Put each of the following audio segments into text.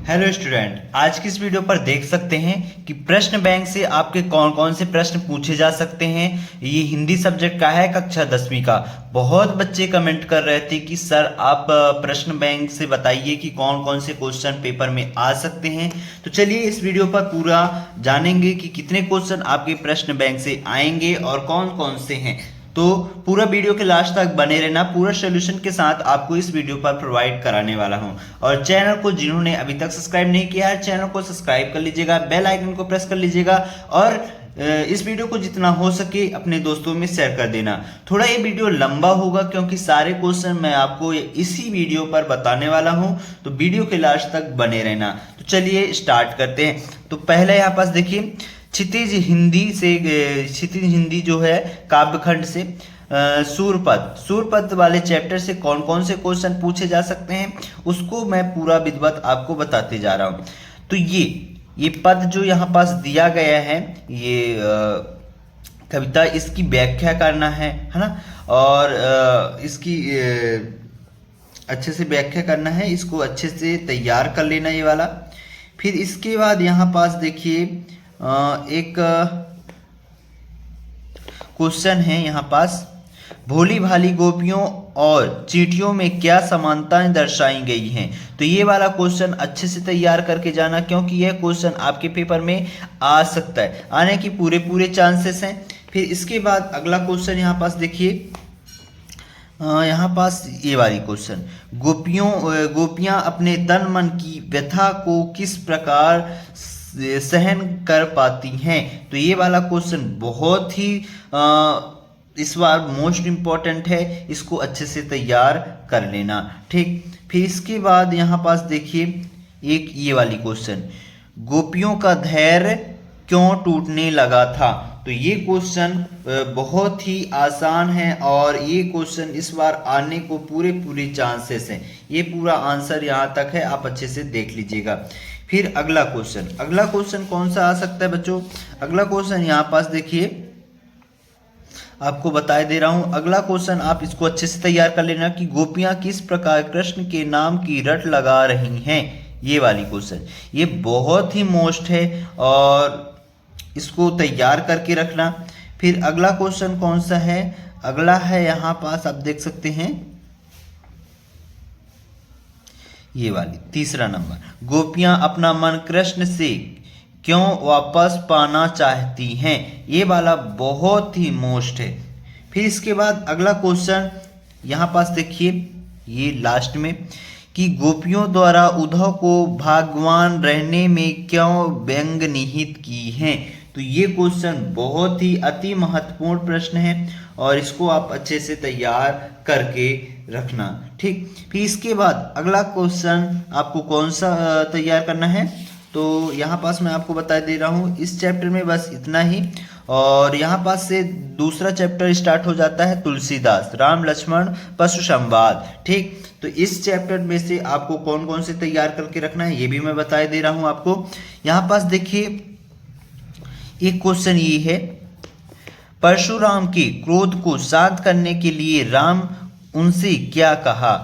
Hello student, आज की इस वीडियो पर देख सकते हैं कि प्रश्न बैंक से आपके कौन कौन से प्रश्न पूछे जा सकते हैं। ये हिंदी सब्जेक्ट का है, कक्षा 10वीं का। बहुत बच्चे कमेंट कर रहे थे कि सर आप प्रश्न बैंक से बताइए कि कौन कौन से क्वेश्चन पेपर में आ सकते हैं। तो चलिए इस वीडियो पर पूरा जानेंगे कि कितने क्वेश्चन आपके प्रश्न बैंक से आएंगे और कौन कौन से हैं। तो पूरा वीडियो के लास्ट तक बने रहना, पूरा सोल्यूशन के साथ आपको इस वीडियो पर प्रोवाइड कराने वाला हूं। और चैनल को जिन्होंने अभी तक सब्सक्राइब नहीं किया है, चैनल को सब्सक्राइब कर लीजिएगा, बेल आइकन को प्रेस कर लीजिएगा और इस वीडियो को जितना हो सके अपने दोस्तों में शेयर कर देना। थोड़ा ये वीडियो लंबा होगा क्योंकि सारे क्वेश्चन मैं आपको इसी वीडियो पर बताने वाला हूं, तो वीडियो के लास्ट तक बने रहना। तो चलिए स्टार्ट करते हैं। तो पहले यहाँ पास देखिए, क्षितिज हिंदी जो है काव्यखंड से सूरपद वाले चैप्टर से कौन कौन से क्वेश्चन पूछे जा सकते हैं उसको मैं पूरा विधिवत आपको बताते जा रहा हूं। तो ये पद जो यहाँ पास दिया गया है, ये कविता, इसकी व्याख्या करना है ना। और इसकी अच्छे से व्याख्या करना है, इसको अच्छे से तैयार कर लेना ये वाला। फिर इसके बाद यहाँ पास देखिए एक क्वेश्चन है यहाँ पास, भोली भाली गोपियों और चींटियों में क्या समानताएं दर्शाई गई हैं। तो ये वाला क्वेश्चन अच्छे से तैयार करके जाना क्योंकि यह क्वेश्चन आपके पेपर में आ सकता है, आने की पूरे चांसेस हैं। फिर इसके बाद अगला क्वेश्चन यहाँ पास देखिए, यहाँ पास ये वाली क्वेश्चन, गोपियां अपने तन मन की व्यथा को किस प्रकार सहन कर पाती हैं। तो ये वाला क्वेश्चन बहुत ही इस बार मोस्ट इम्पॉर्टेंट है, इसको अच्छे से तैयार कर लेना, ठीक। फिर इसके बाद यहाँ पास देखिए एक ये वाली क्वेश्चन, गोपियों का धैर्य क्यों टूटने लगा था। तो ये क्वेश्चन बहुत ही आसान है और ये क्वेश्चन इस बार आने को पूरे चांसेस हैं। ये पूरा आंसर यहाँ तक है, आप अच्छे से देख लीजिएगा। फिर अगला क्वेश्चन कौन सा आ सकता है बच्चों। अगला क्वेश्चन यहाँ पास देखिए, आपको बताए दे रहा हूं। अगला क्वेश्चन आप इसको अच्छे से तैयार कर लेना कि गोपियां किस प्रकार कृष्ण के नाम की रट लगा रही हैं। ये वाली क्वेश्चन ये बहुत ही मोस्ट है और इसको तैयार करके रखना। फिर अगला क्वेश्चन कौन सा है, अगला है यहाँ पास आप देख सकते हैं ये वाली तीसरा नंबर, गोपियां अपना मन कृष्ण से क्यों वापस पाना चाहती हैं। ये वाला बहुत ही मोस्ट है। फिर इसके बाद अगला क्वेश्चन यहाँ पास देखिए, ये लास्ट में, कि गोपियों द्वारा उद्धव को भगवान रहने में क्यों व्यंग निहित की हैं। तो ये क्वेश्चन बहुत ही अति महत्वपूर्ण प्रश्न है और इसको आप अच्छे से तैयार करके रखना, ठीक। फिर इसके बाद अगला क्वेश्चन आपको कौन सा तैयार करना है, तो यहाँ पास मैं आपको बता दे रहा हूँ इस चैप्टर में बस इतना ही। और यहाँ पास से दूसरा चैप्टर स्टार्ट हो जाता है, तुलसीदास, राम लक्ष्मण पशु संवाद, ठीक। तो इस चैप्टर में से आपको कौन कौन से तैयार करके रखना है ये भी मैं बता दे रहा हूँ आपको। यहाँ पास देखिए एक क्वेश्चन ये है, परशुराम के क्रोध को शांत करने के लिए राम उनसे क्या कहा।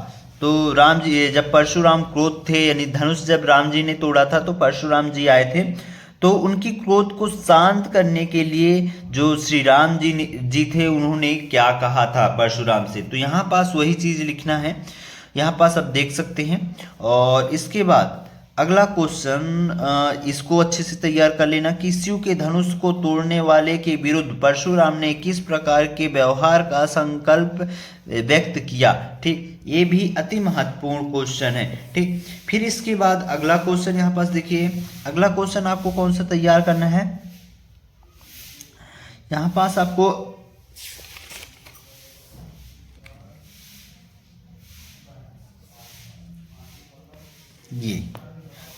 तो राम जी, जब परशुराम क्रोध थे, यानी धनुष जब राम जी ने तोड़ा था तो परशुराम जी आए थे, तो उनकी क्रोध को शांत करने के लिए जो श्री राम जी थे उन्होंने क्या कहा था परशुराम से। तो यहाँ पास वही चीज लिखना है, यहाँ पास आप देख सकते हैं। और इसके बाद अगला क्वेश्चन इसको अच्छे से तैयार कर लेना कि शिव के धनुष को तोड़ने वाले के विरुद्ध परशुराम ने किस प्रकार के व्यवहार का संकल्प व्यक्त किया, ठीक। ये भी अति महत्वपूर्ण क्वेश्चन है, ठीक। फिर इसके बाद अगला क्वेश्चन यहाँ पास देखिए, अगला क्वेश्चन आपको कौन सा तैयार करना है, यहाँ पास आपको ये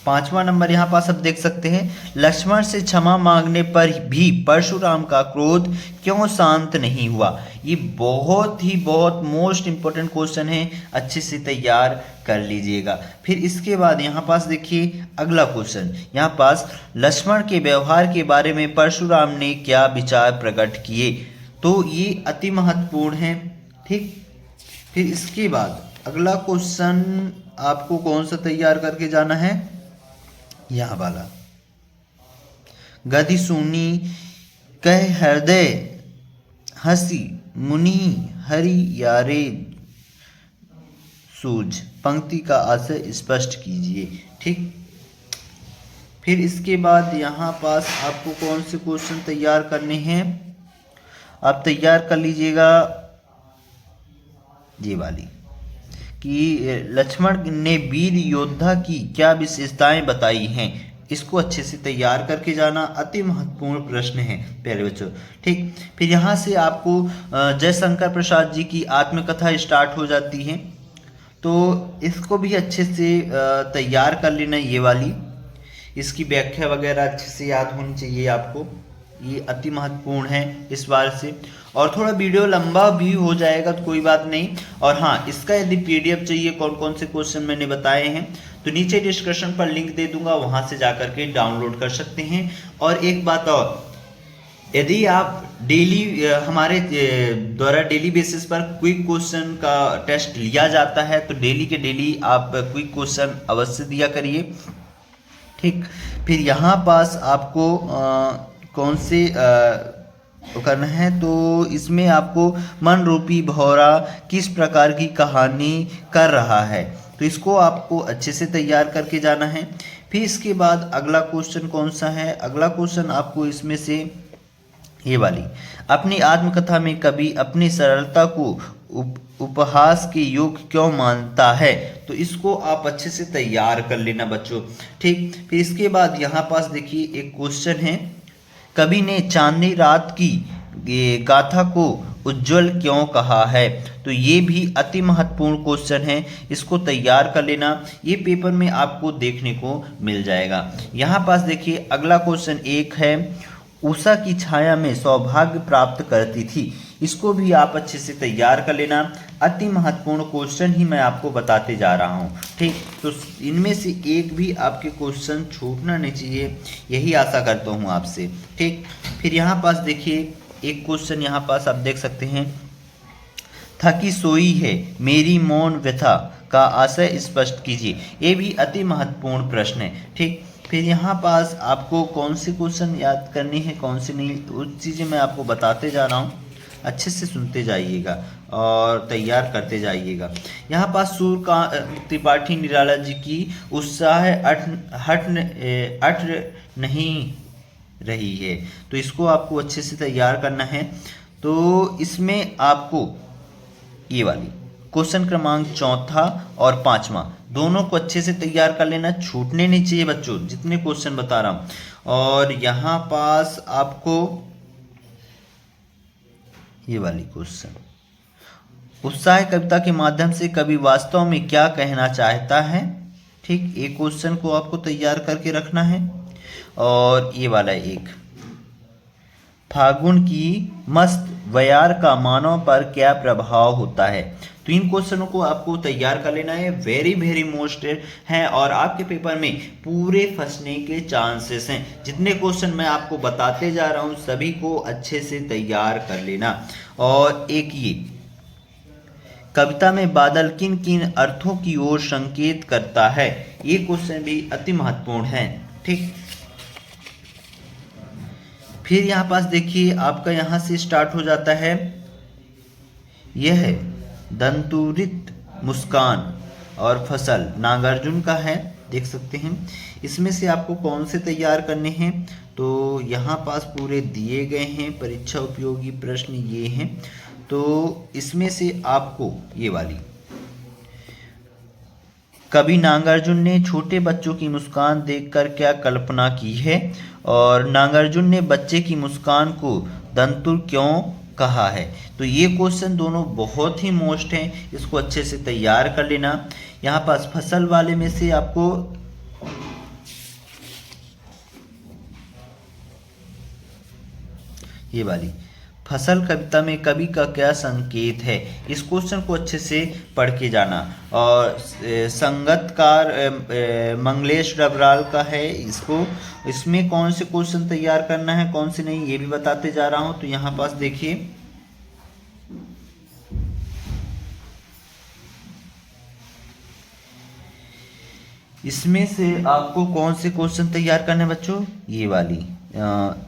5वां नंबर यहाँ पास आप देख सकते हैं, लक्ष्मण से क्षमा मांगने पर भी परशुराम का क्रोध क्यों शांत नहीं हुआ। ये बहुत मोस्ट इंपॉर्टेंट क्वेश्चन है, अच्छे से तैयार कर लीजिएगा। फिर इसके बाद यहाँ पास देखिए अगला क्वेश्चन, यहाँ पास लक्ष्मण के व्यवहार के बारे में परशुराम ने क्या विचार प्रकट किए। तो ये अति महत्वपूर्ण है, ठीक। फिर इसके बाद अगला क्वेश्चन आपको कौन सा तैयार करके जाना है, यह वाला गति सुनी कह हृदय हंसी मुनि हरि यारे सूझ। पंक्ति का आशय स्पष्ट कीजिए। ठीक, फिर इसके बाद यहाँ पास आपको कौन से क्वेश्चन तैयार करने हैं, आप तैयार कर लीजिएगा ये वाली कि लक्ष्मण ने वीर योद्धा की क्या विशेषताएं बताई हैं। इसको अच्छे से तैयार करके जाना, अति महत्वपूर्ण प्रश्न है प्यारे बच्चों। ठीक, फिर यहाँ से आपको जयशंकर प्रसाद जी की आत्मकथा स्टार्ट हो जाती है, तो इसको भी अच्छे से तैयार कर लेना। ये वाली इसकी व्याख्या वगैरह अच्छे से याद होनी चाहिए आपको, ये अति महत्वपूर्ण है इस बार से। और थोड़ा वीडियो लंबा भी हो जाएगा तो कोई बात नहीं। और हाँ, इसका यदि पीडीएफ चाहिए कौन कौन से क्वेश्चन मैंने बताए हैं तो नीचे डिस्क्रिप्शन पर लिंक दे दूंगा, वहां से जाकर के डाउनलोड कर सकते हैं। और एक बात और, यदि आप डेली हमारे द्वारा डेली बेसिस पर क्विक क्वेश्चन का टेस्ट लिया जाता है तो डेली के डेली आप क्विक क्वेश्चन अवश्य दिया करिए। ठीक, फिर यहाँ पास आपको कौन से करना है, तो इसमें आपको मन रूपी भौरा किस प्रकार की कहानी कर रहा है, तो इसको आपको अच्छे से तैयार करके जाना है। फिर इसके बाद अगला क्वेश्चन कौन सा है, अगला क्वेश्चन आपको इसमें से ये वाली, अपनी आत्मकथा में कवि अपनी सरलता को उपहास के योग्य क्यों मानता है, तो इसको आप अच्छे से तैयार कर लेना बच्चों। ठीक, फिर इसके बाद यहाँ पास देखिए एक क्वेश्चन है, कवि ने चांदनी रात की गाथा को उज्जवल क्यों कहा है, तो ये भी अति महत्वपूर्ण क्वेश्चन है, इसको तैयार कर लेना, ये पेपर में आपको देखने को मिल जाएगा। यहाँ पास देखिए अगला क्वेश्चन एक है, उषा की छाया में सौभाग्य प्राप्त करती थी, इसको भी आप अच्छे से तैयार कर लेना, अति महत्वपूर्ण क्वेश्चन ही मैं आपको बताते जा रहा हूँ। ठीक, तो इनमें से एक भी आपके क्वेश्चन छूटना नहीं चाहिए, यही आशा करता हूँ आपसे। ठीक, फिर यहाँ पास देखिए एक क्वेश्चन यहाँ पास आप देख सकते हैं, थकी सोई है मेरी मौन व्यथा का आशय स्पष्ट कीजिए, ये भी अति महत्वपूर्ण प्रश्न है। ठीक, फिर यहाँ पास आपको कौन से क्वेश्चन याद करने हैं कौन से नहीं, उस चीज़ें मैं आपको बताते जा रहा हूँ, अच्छे से सुनते जाइएगा और तैयार करते जाइएगा। यहाँ पास सूर्यकांत त्रिपाठी निराला जी की उत्साह अट नहीं रही है, तो इसको आपको अच्छे से तैयार करना है। तो इसमें आपको ये वाली क्वेश्चन क्रमांक 4 और 5 दोनों को अच्छे से तैयार कर लेना, छूटने नहीं चाहिए बच्चों जितने क्वेश्चन बता रहा हूं। और यहाँ पास आपको ये वाली क्वेश्चन, उत्साह कविता के माध्यम से कवि वास्तव में क्या कहना चाहता है। ठीक, एक क्वेश्चन को आपको तैयार करके रखना है। और ये वाला एक, फागुन की मस्त बयार का मानव पर क्या प्रभाव होता है, तो इन क्वेश्चनों को आपको तैयार कर लेना है, वेरी वेरी मोस्ट हैं और आपके पेपर में पूरे फंसने के चांसेस हैं। जितने क्वेश्चन मैं आपको बताते जा रहा हूं सभी को अच्छे से तैयार कर लेना। और एक ये, कविता में बादल किन किन अर्थों की ओर संकेत करता है, ये क्वेश्चन भी अति महत्वपूर्ण है। ठीक, फिर यहाँ पास देखिए आपका यहाँ से स्टार्ट हो जाता है, यह है दंतुरित मुस्कान और फसल नागार्जुन का है, देख सकते हैं। इसमें से आपको कौन से तैयार करने हैं, तो यहाँ पास पूरे दिए गए हैं, परीक्षा उपयोगी प्रश्न ये हैं, तो इसमें से आपको ये वाली, कवि नागार्जुन ने छोटे बच्चों की मुस्कान देखकर क्या कल्पना की है, और नागार्जुन ने बच्चे की मुस्कान को दंतुर क्यों कहा है, तो ये क्वेश्चन दोनों बहुत ही मोस्ट हैं, इसको अच्छे से तैयार कर लेना। यहाँ पास फसल वाले में से आपको ये वाली, फसल कविता में कवि का क्या संकेत है, इस क्वेश्चन को अच्छे से पढ़ के जाना। और संगतकार मंगलेश डबराल का है, इसको इसमें कौन से क्वेश्चन तैयार करना है कौन से नहीं ये भी बताते जा रहा हूँ। तो यहाँ पास देखिए इसमें से आपको कौन से क्वेश्चन तैयार करने हैं बच्चों? ये वाली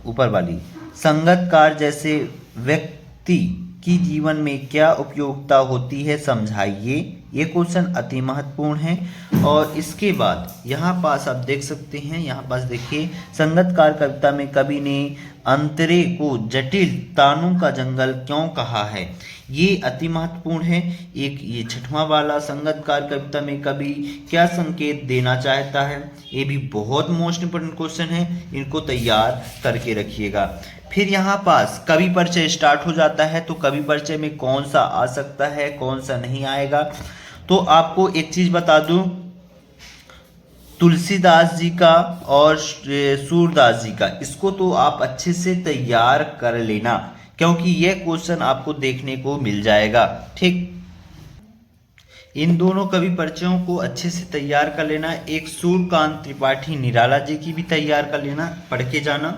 ऊपर वाली, संगतकार जैसे व्यक्ति की जीवन में क्या उपयोगिता होती है समझाइए। ये क्वेश्चन अति महत्वपूर्ण है। और इसके बाद यहाँ पास आप देख सकते हैं, यहाँ पास देखिए, संगतकार कविता में कवि ने अंतरे को जटिल तानों का जंगल क्यों कहा है? ये अति महत्वपूर्ण है। एक ये छठवां वाला, संगतकार कविता में कवि क्या संकेत देना चाहता है? ये भी बहुत मोस्ट इंपोर्टेंट क्वेश्चन है, इनको तैयार करके रखिएगा। फिर यहाँ पास कवि परिचय स्टार्ट हो जाता है, तो कवि परिचय में कौन सा आ सकता है, कौन सा नहीं आएगा। तो आपको एक चीज बता दूं, तुलसीदास जी का और सूरदास जी का, इसको तो आप अच्छे से तैयार कर लेना, क्योंकि यह क्वेश्चन आपको देखने को मिल जाएगा। ठीक, इन दोनों कवि परिचयों को अच्छे से तैयार कर लेना। एक सूर्यकांत त्रिपाठी निराला जी की भी तैयार कर लेना, पढ़ के जाना।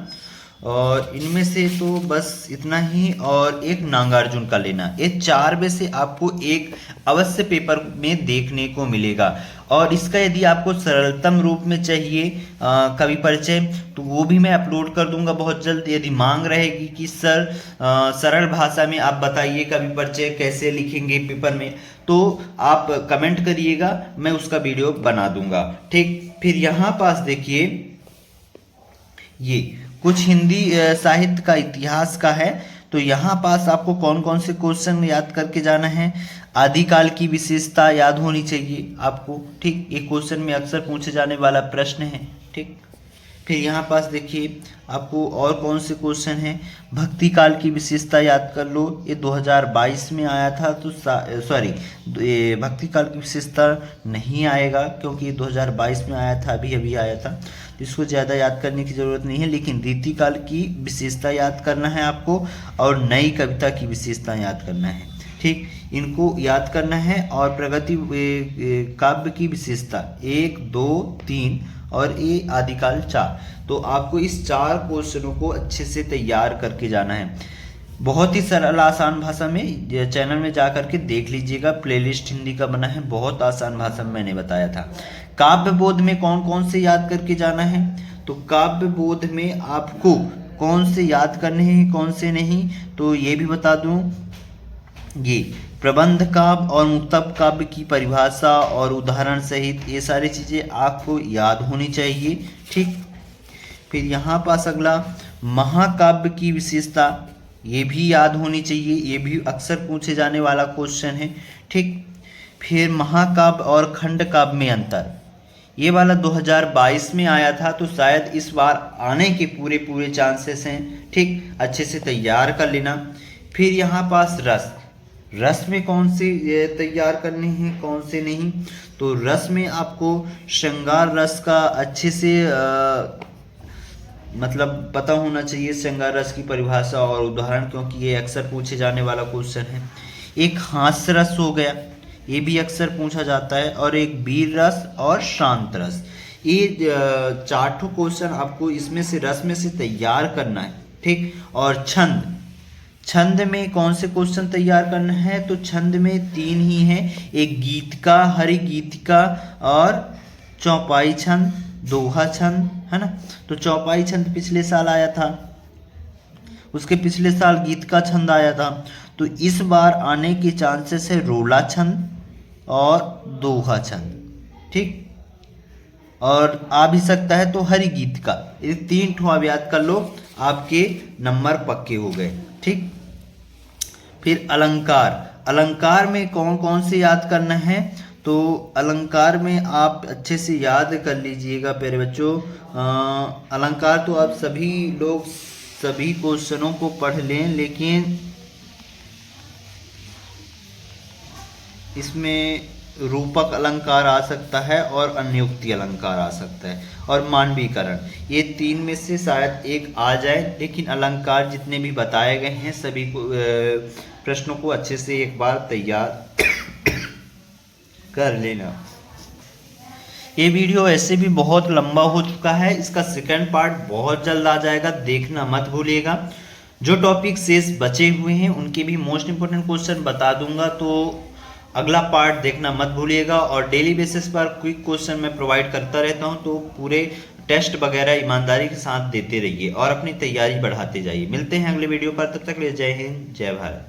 और इनमें से तो बस इतना ही, और एक नागार्जुन का लेना। ये 4 में से आपको एक अवश्य पेपर में देखने को मिलेगा। और इसका यदि आपको सरलतम रूप में चाहिए कवि परिचय, तो वो भी मैं अपलोड कर दूंगा बहुत जल्द। यदि मांग रहेगी कि सर सरल भाषा में आप बताइए कवि परिचय कैसे लिखेंगे पेपर में, तो आप कमेंट करिएगा, मैं उसका वीडियो बना दूंगा। ठीक, फिर यहाँ पास देखिए, ये कुछ हिंदी साहित्य का इतिहास का है। तो यहाँ पास आपको कौन कौन से क्वेश्चन याद करके जाना है? आदिकाल की विशेषता याद होनी चाहिए आपको। ठीक, एक क्वेश्चन में अक्सर पूछे जाने वाला प्रश्न है। ठीक, फिर यहाँ पास देखिए आपको और कौन से क्वेश्चन हैं। भक्ति काल की विशेषता याद कर लो, ये 2022 में आया था। तो सॉरी, ये भक्ति काल की विशेषता नहीं आएगा, क्योंकि ये 2022 में आया था, अभी अभी आया था, इसको ज़्यादा याद करने की ज़रूरत नहीं है। लेकिन रीतिकाल की विशेषता याद करना है आपको, और नई कविता की विशेषता याद करना है। ठीक, इनको याद करना है। और प्रगति काव्य की विशेषता 1, 2, 3 और ये आदिकाल 4। तो आपको इस 4 क्वेश्चनों को अच्छे से तैयार करके जाना है। बहुत ही सरल आसान भाषा में, चैनल में जा करके देख लीजिएगा, प्लेलिस्ट हिंदी का बना है, बहुत आसान भाषा में मैंने बताया था। काव्य बोध में कौन कौन से याद करके जाना है? तो काव्य बोध में आपको कौन से याद करने हैं, कौन से नहीं, तो ये भी बता दूं। ये प्रबंध काव्य और मुक्तक काव्य की परिभाषा और उदाहरण सहित ये सारी चीज़ें आपको याद होनी चाहिए। ठीक, फिर यहाँ पास अगला महाकाव्य की विशेषता, ये भी याद होनी चाहिए, ये भी अक्सर पूछे जाने वाला क्वेश्चन है। ठीक, फिर महाकाव्य और खंड काव्य में अंतर, ये वाला 2022 में आया था, तो शायद इस बार आने के पूरे चांसेस हैं। ठीक, अच्छे से तैयार कर लेना। फिर यहाँ पास रस में कौन से तैयार करने हैं, कौन से नहीं, तो रस में आपको श्रृंगार रस का अच्छे से मतलब पता होना चाहिए, श्रृंगार रस की परिभाषा और उदाहरण, क्योंकि ये अक्सर पूछे जाने वाला क्वेश्चन है। एक हास्य रस हो गया, ये भी अक्सर पूछा जाता है, और एक वीर रस और शांत रस। ये 4 क्वेश्चन आपको इसमें से रस में से तैयार करना है। ठीक, और छंद में कौन से क्वेश्चन तैयार करना है? तो छंद में 3 ही हैं, एक गीतिका, हरि गीतिका और चौपाई छंद, दोहा छंद, है ना। तो चौपाई छंद पिछले साल आया था, उसके पिछले साल गीतिका छंद आया था। तो इस बार आने के चांसेस है रोला छंद और दोहा छंद। ठीक, और आ भी सकता है तो हरि गीतिका। ये 3 ठो आप याद कर लो, आपके नंबर पक्के हो गए। ठीक, फिर अलंकार में कौन कौन से याद करना है? तो अलंकार में आप अच्छे से याद कर लीजिएगा प्यारे बच्चों। अलंकार तो आप सभी लोग सभी क्वेश्चनों को पढ़ लें, लेकिन इसमें रूपक अलंकार आ सकता है और अन्योक्ति अलंकार आ सकता है, और मानवीकरण, ये 3 में से शायद एक आ जाए। लेकिन अलंकार जितने भी बताए गए हैं सभी को प्रश्नों को अच्छे से एक बार तैयार कर लेना। ये वीडियो ऐसे भी बहुत लंबा हो चुका है, इसका सेकंड पार्ट बहुत जल्द आ जाएगा, देखना मत भूलिएगा। जो टॉपिक शेष बचे हुए हैं उनके भी मोस्ट इंपोर्टेंट क्वेश्चन बता दूंगा, तो अगला पार्ट देखना मत भूलिएगा। और डेली बेसिस पर क्विक क्वेश्चन मैं प्रोवाइड करता रहता हूं, तो पूरे टेस्ट वगैरह ईमानदारी के साथ देते रहिए और अपनी तैयारी बढ़ाते जाइए। मिलते हैं अगले वीडियो पर, तब तक के लिए जय हिंद, जय भारत।